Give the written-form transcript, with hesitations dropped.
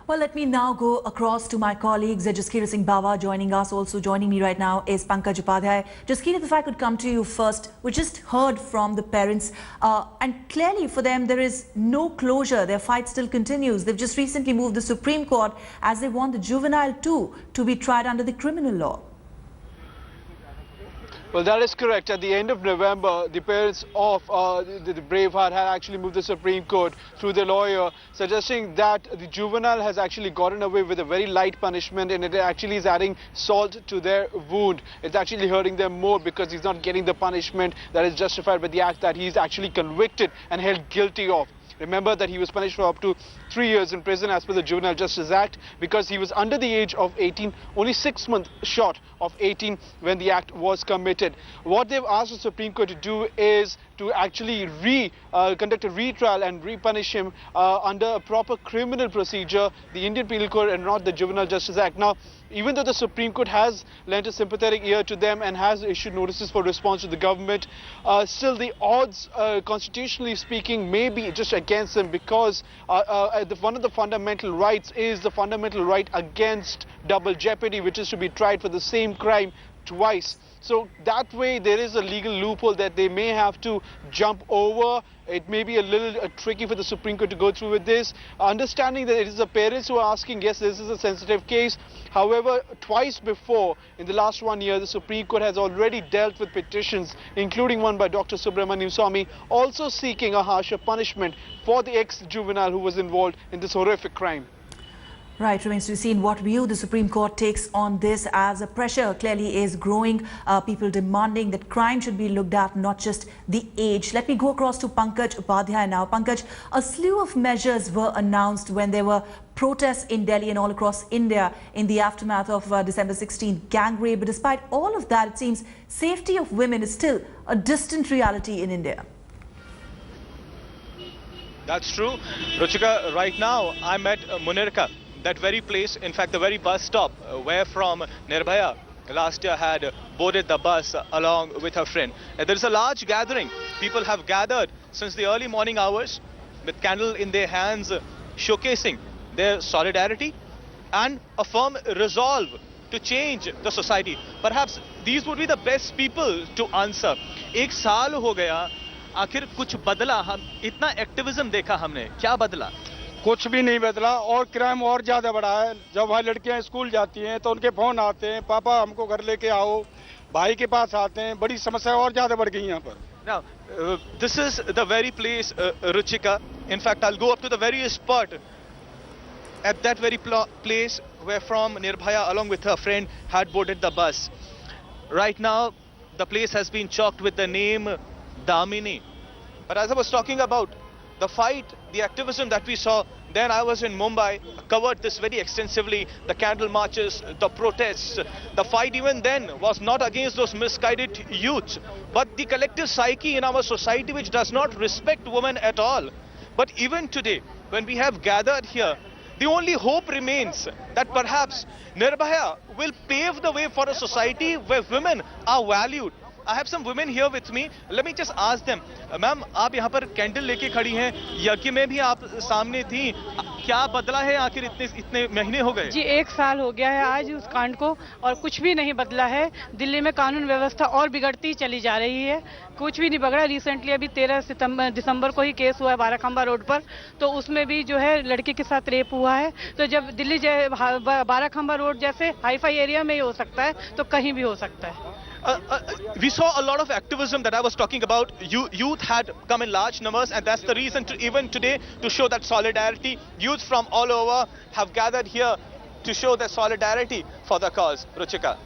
Well, let me now go across to my colleagues. Jaskira Singh Bawa joining us. Also joining me right now is Pankaj Upadhyay. Jaskira, if I could come to you first. We just heard from the parents and clearly for them there is no closure. Their fight still continues. They've just recently moved the Supreme Court as they want the juvenile too to be tried under the criminal law. Well, that is correct. At the end of November, the parents of the Braveheart had actually moved the Supreme Court through the lawyer, suggesting that the juvenile has actually gotten away with a very light punishment and it actually is adding salt to their wound. It's actually hurting them more because he's not getting the punishment that is justified by the act that he's actually convicted and held guilty of. Remember that he was punished for up to 3 years in prison as per the Juvenile Justice Act because he was under the age of 18, only 6 months short of 18 when the act was committed. What they've asked the Supreme Court to do is to actually conduct a retrial and repunish him under a proper criminal procedure, the Indian Penal Code and not the Juvenile Justice Act. Now, even though the Supreme Court has lent a sympathetic ear to them and has issued notices for response to the government, still the odds, constitutionally speaking, may be just against them because one of the fundamental rights is the fundamental right against double jeopardy, which is to be tried for the same crime twice. So that way there is a legal loophole that they may have to jump over. It may be a little tricky for the Supreme Court to go through with this. Understanding that it is the parents who are asking, yes, this is a sensitive case. However, twice before, in the last 1 year, the Supreme Court has already dealt with petitions, including one by Dr. Subramanian Swamy, also seeking a harsher punishment for the ex-juvenile who was involved in this horrific crime. Right, remains to be seen what view the Supreme Court takes on this as the pressure clearly is growing. People demanding that crime should be looked at, not just the age. Let me go across to Pankaj Upadhyay now. Pankaj, a slew of measures were announced when there were protests in Delhi and all across India in the aftermath of December 16 gang rape. But despite all of that, it seems safety of women is still a distant reality in India. That's true. Ruchika, right now I'm at Munirka. That very place, in fact, the very bus stop where from Nirbhaya last year had boarded the bus along with her friend. There is a large gathering. People have gathered since the early morning hours with candle in their hands, showcasing their solidarity and a firm resolve to change the society. Perhaps these would be the best people to answer. एक साल हो गया, आखिर कुछ बदला? हम इतना activism देखा हमने, क्या बदला? कुछ भी नहीं बदला और क्राइम और ज्यादा बढ़ा है। जब वहाँ लड़कियां स्कूल जाती हैं तो उनके फोन आते हैं, पापा हमको घर लेके आओ, भाई के पास आते हैं, बड़ी समस्या और ज्यादा बढ़ गई यहाँ पर। Now, this is the very place, Ruchika. In fact, I'll go up to the very spot. At that very place where from Nirbhaya along with her friend had boarded the bus. Right now, the place has been chalked with the name Damini. But as I was talking about the fight, the activism that we saw, then I was in Mumbai, covered this very extensively, the candle marches, the protests. The fight even then was not against those misguided youths, but the collective psyche in our society which does not respect women at all. But even today, when we have gathered here, the only hope remains that perhaps Nirbhaya will pave the way for a society where women are valued. I have some women here with me. Let me just ask them. Ma'am, आप यहाँ पर candle लेके खड़ी हैं, यज्ञ में भी आप सामने थी. क्या बदला है आखिर इतने महीने हो गए? जी 1 साल हो गया है आज उस कांड को और कुछ भी नहीं बदला है. दिल्ली में कानून व्यवस्था और बिगड़ती चली जा रही है. कुछ भी नहीं बिगड़ा. रिसेंटली अभी 13 दिसंबर को ही केस हुआ है बाराखंबा रोड पर, तो उसमें भी जो है लड़की के साथ रेप हुआ है. तो जब दिल्ली बाराखंबा रोड जैसे हाईफाई एरिया में ही हो सकता है तो कहीं भी हो सकता है. We saw a lot of activism that I was talking about. Youth had come in large numbers, and that's the reason to even today to show that solidarity. Youth from all over have gathered here to show their solidarity for the cause. Ruchika.